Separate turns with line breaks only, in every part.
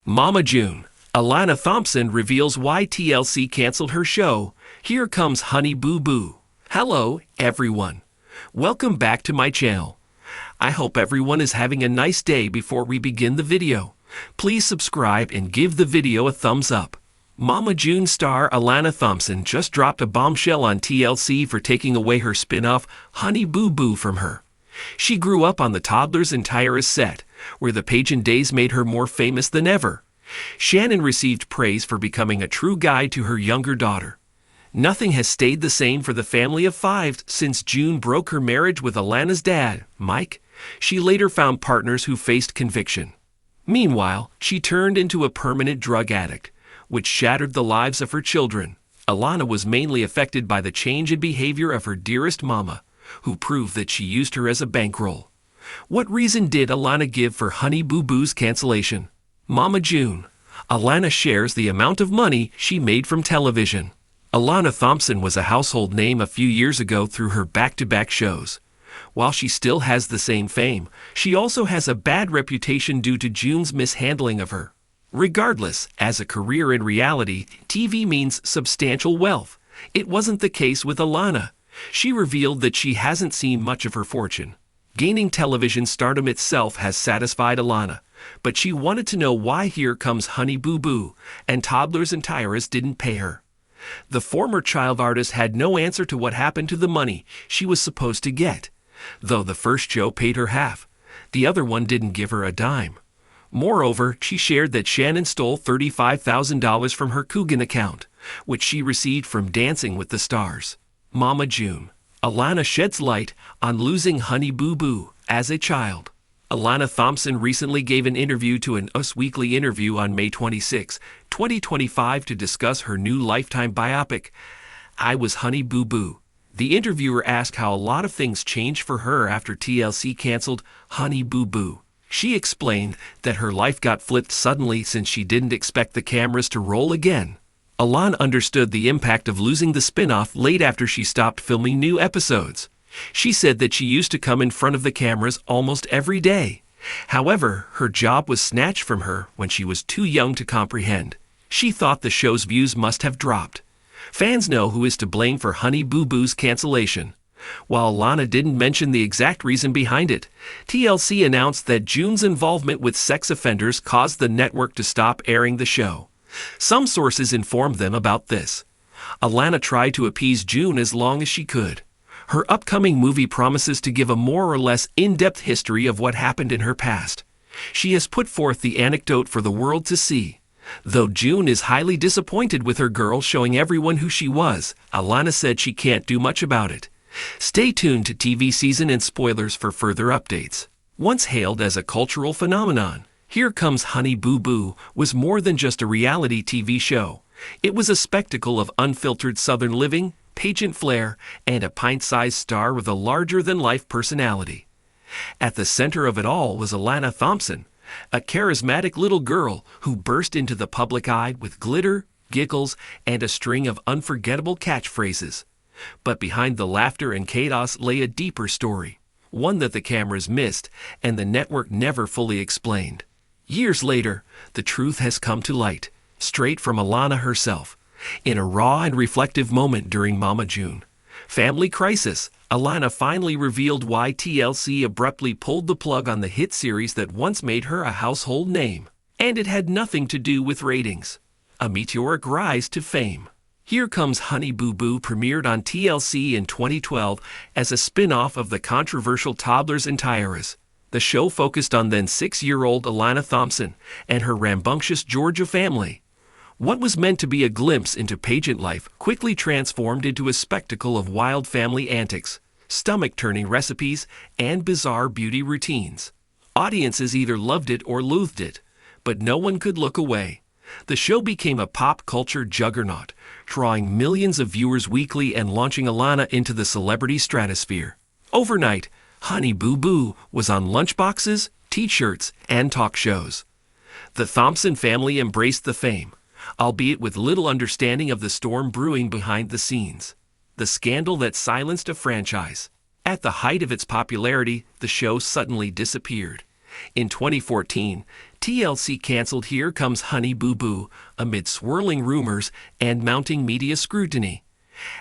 Mama June. Alana Thompson reveals why TLC canceled her show. Here comes Honey Boo Boo. Hello, everyone. Welcome back to my channel. I hope everyone is having a nice day. Before we begin the video, please subscribe and give the video a thumbs up. Mama June star Alana Thompson just dropped a bombshell on TLC for taking away her spin-off Honey Boo Boo from her. She grew up on the Toddlers and Tiaras set, where the pageant days made her more famous than ever. Shannon received praise for becoming a true guide to her younger daughter. Nothing has stayed the same for the family of five since June broke her marriage with Alana's dad, Mike. She later found partners who faced conviction. Meanwhile, she turned into a permanent drug addict, which shattered the lives of her children. Alana was mainly affected by the change in behavior of her dearest mama, who proved that she used her as a bankroll. What reason did Alana give for Honey Boo Boo's cancellation? Mama June. Alana shares the amount of money she made from television. Alana Thompson was a household name a few years ago through her back-to-back shows. While she still has the same fame, she also has a bad reputation due to June's mishandling of her. Regardless, as a career in reality, TV means substantial wealth. It wasn't the case with Alana. She revealed that she hasn't seen much of her fortune. Gaining television stardom itself has satisfied Alana, but she wanted to know why Here Comes Honey Boo Boo and Toddlers and Tiaras didn't pay her. The former child artist had no answer to what happened to the money she was supposed to get. Though the first show paid her half, the other one didn't give her a dime. Moreover, she shared that Shannon stole $35,000 from her Coogan account, which she received from Dancing with the Stars. Mama June. Alana sheds light on losing Honey Boo Boo as a child. Alana Thompson recently gave an interview to an Us Weekly interview on May 26, 2025 to discuss her new Lifetime biopic, I Was Honey Boo Boo. The interviewer asked how a lot of things changed for her after TLC canceled Honey Boo Boo. She explained that her life got flipped suddenly since she didn't expect the cameras to roll again. Alana understood the impact of losing the spin-off late after she stopped filming new episodes. She said that she used to come in front of the cameras almost every day. However, her job was snatched from her when she was too young to comprehend. She thought the show's views must have dropped. Fans know who is to blame for Honey Boo Boo's cancellation. While Alana didn't mention the exact reason behind it, TLC announced that June's involvement with sex offenders caused the network to stop airing the show. Some sources informed them about this. Alana tried to appease June as long as she could. Her upcoming movie promises to give a more or less in-depth history of what happened in her past. She has put forth the anecdote for the world to see. Though June is highly disappointed with her girl showing everyone who she was, Alana said she can't do much about it. Stay tuned to TV season and spoilers for further updates. Once hailed as a cultural phenomenon, Here Comes Honey Boo Boo was more than just a reality TV show. It was a spectacle of unfiltered Southern living, pageant flair, and a pint-sized star with a larger-than-life personality. At the center of it all was Alana Thompson, a charismatic little girl who burst into the public eye with glitter, giggles, and a string of unforgettable catchphrases. But behind the laughter and chaos lay a deeper story, one that the cameras missed and the network never fully explained. Years later, the truth has come to light, straight from Alana herself, in a raw and reflective moment during Mama June. Family Crisis. Alana finally revealed why TLC abruptly pulled the plug on the hit series that once made her a household name. And it had nothing to do with ratings. A meteoric rise to fame. Here Comes Honey Boo Boo premiered on TLC in 2012 as a spin-off of the controversial Toddlers and Tiaras. The show focused on then 6-year-old Alana Thompson and her rambunctious Georgia family. What was meant to be a glimpse into pageant life quickly transformed into a spectacle of wild family antics, stomach-turning recipes, and bizarre beauty routines. Audiences either loved it or loathed it, but no one could look away. The show became a pop culture juggernaut, drawing millions of viewers weekly and launching Alana into the celebrity stratosphere. Overnight, Honey Boo Boo was on lunchboxes, t-shirts, and talk shows. The Thompson family embraced the fame, albeit with little understanding of the storm brewing behind the scenes. The scandal that silenced a franchise. At the height of its popularity, the show suddenly disappeared. In 2014, TLC canceled Here Comes Honey Boo Boo amid swirling rumors and mounting media scrutiny.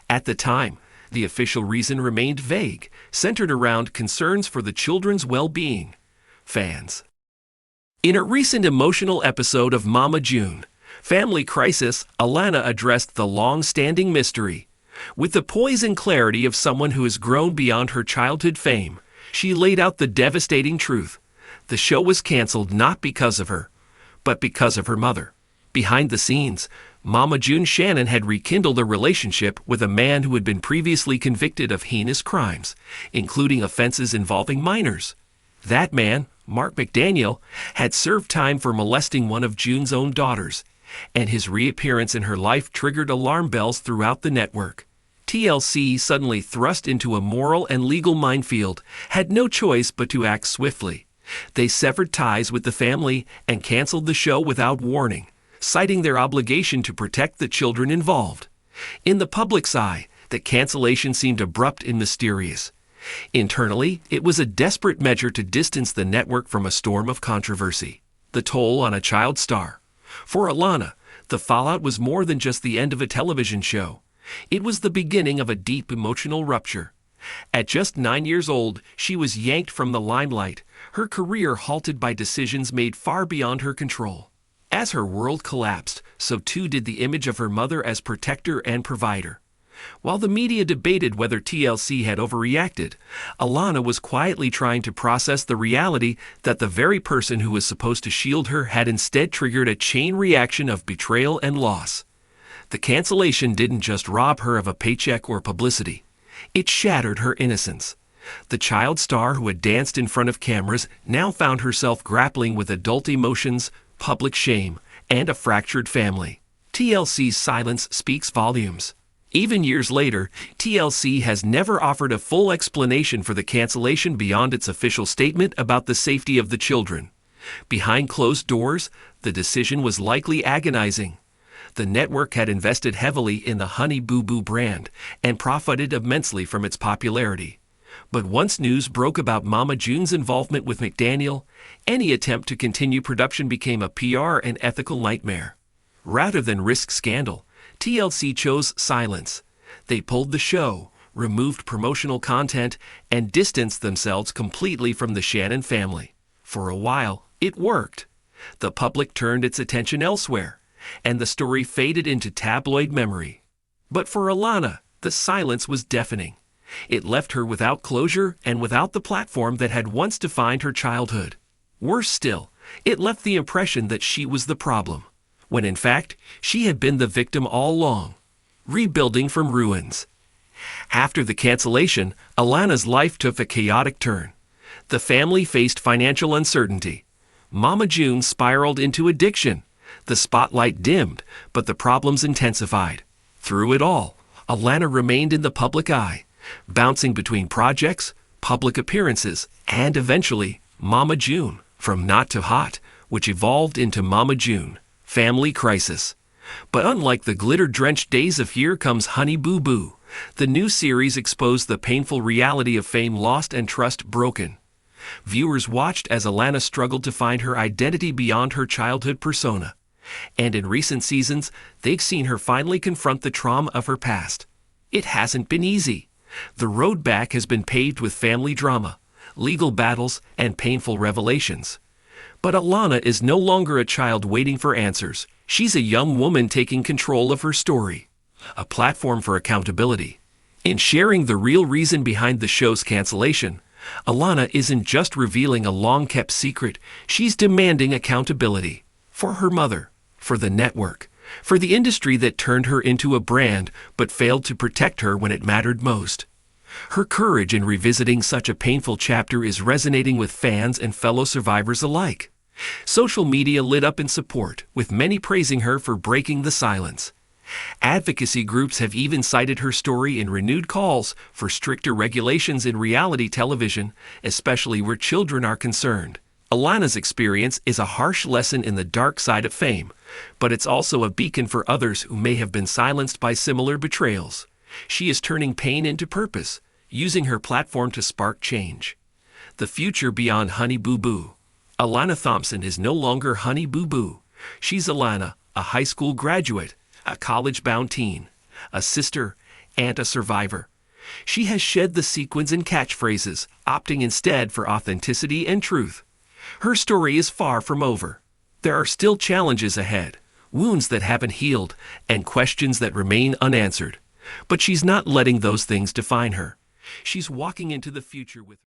At the time, the official reason remained vague, centered around concerns for the children's well-being. Fans. In a recent emotional episode of Mama June, Family Crisis, Alana addressed the long-standing mystery. With the poise and clarity of someone who has grown beyond her childhood fame, she laid out the devastating truth. The show was canceled not because of her, but because of her mother. Behind the scenes, Mama June Shannon had rekindled a relationship with a man who had been previously convicted of heinous crimes, including offenses involving minors. That man, Mark McDaniel, had served time for molesting one of June's own daughters, and his reappearance in her life triggered alarm bells throughout the network. TLC, suddenly thrust into a moral and legal minefield, had no choice but to act swiftly. They severed ties with the family and canceled the show without warning, citing their obligation to protect the children involved. In the public's eye, the cancellation seemed abrupt and mysterious. Internally, it was a desperate measure to distance the network from a storm of controversy. The toll on a child star. For Alana, the fallout was more than just the end of a television show. It was the beginning of a deep emotional rupture. At just 9 years old, she was yanked from the limelight, her career halted by decisions made far beyond her control. As her world collapsed, so too did the image of her mother as protector and provider. While the media debated whether TLC had overreacted, Alana was quietly trying to process the reality that the very person who was supposed to shield her had instead triggered a chain reaction of betrayal and loss. The cancellation didn't just rob her of a paycheck or publicity. It shattered her innocence. The child star who had danced in front of cameras now found herself grappling with adult emotions, public shame, and a fractured family. TLC's silence speaks volumes. Even years later, TLC has never offered a full explanation for the cancellation beyond its official statement about the safety of the children. Behind closed doors, the decision was likely agonizing. The network had invested heavily in the Honey Boo Boo brand and profited immensely from its popularity. But once news broke about Mama June's involvement with McDaniel, any attempt to continue production became a PR and ethical nightmare. Rather than risk scandal, TLC chose silence. They pulled the show, removed promotional content, and distanced themselves completely from the Shannon family. For a while, it worked. The public turned its attention elsewhere, and the story faded into tabloid memory. But for Alana, the silence was deafening. It left her without closure and without the platform that had once defined her childhood. Worse still, it left the impression that she was the problem, when in fact, she had been the victim all along, rebuilding from ruins. After the cancellation, Alana's life took a chaotic turn. The family faced financial uncertainty. Mama June spiraled into addiction. The spotlight dimmed, but the problems intensified. Through it all, Alana remained in the public eye, bouncing between projects, public appearances, and eventually, Mama June, from not to hot, which evolved into Mama June, Family Crisis. But unlike the glitter-drenched days of Here Comes Honey Boo Boo, the new series exposed the painful reality of fame lost and trust broken. Viewers watched as Alana struggled to find her identity beyond her childhood persona. And in recent seasons, they've seen her finally confront the trauma of her past. It hasn't been easy. The road back has been paved with family drama, legal battles, and painful revelations. But Alana is no longer a child waiting for answers. She's a young woman taking control of her story, a platform for accountability. In sharing the real reason behind the show's cancellation, Alana isn't just revealing a long-kept secret, she's demanding accountability. For her mother, for the network, for the industry that turned her into a brand but failed to protect her when it mattered most. Her courage in revisiting such a painful chapter is resonating with fans and fellow survivors alike. Social media lit up in support, with many praising her for breaking the silence. Advocacy groups have even cited her story in renewed calls for stricter regulations in reality television, especially where children are concerned. Alana's experience is a harsh lesson in the dark side of fame, but it's also a beacon for others who may have been silenced by similar betrayals. She is turning pain into purpose, using her platform to spark change. The future beyond Honey Boo Boo. Alana Thompson is no longer Honey Boo Boo. She's Alana, a high school graduate, a college-bound teen, a sister, and a survivor. She has shed the sequins and catchphrases, opting instead for authenticity and truth. Her story is far from over. There are still challenges ahead, wounds that haven't healed, and questions that remain unanswered. But she's not letting those things define her. She's walking into the future with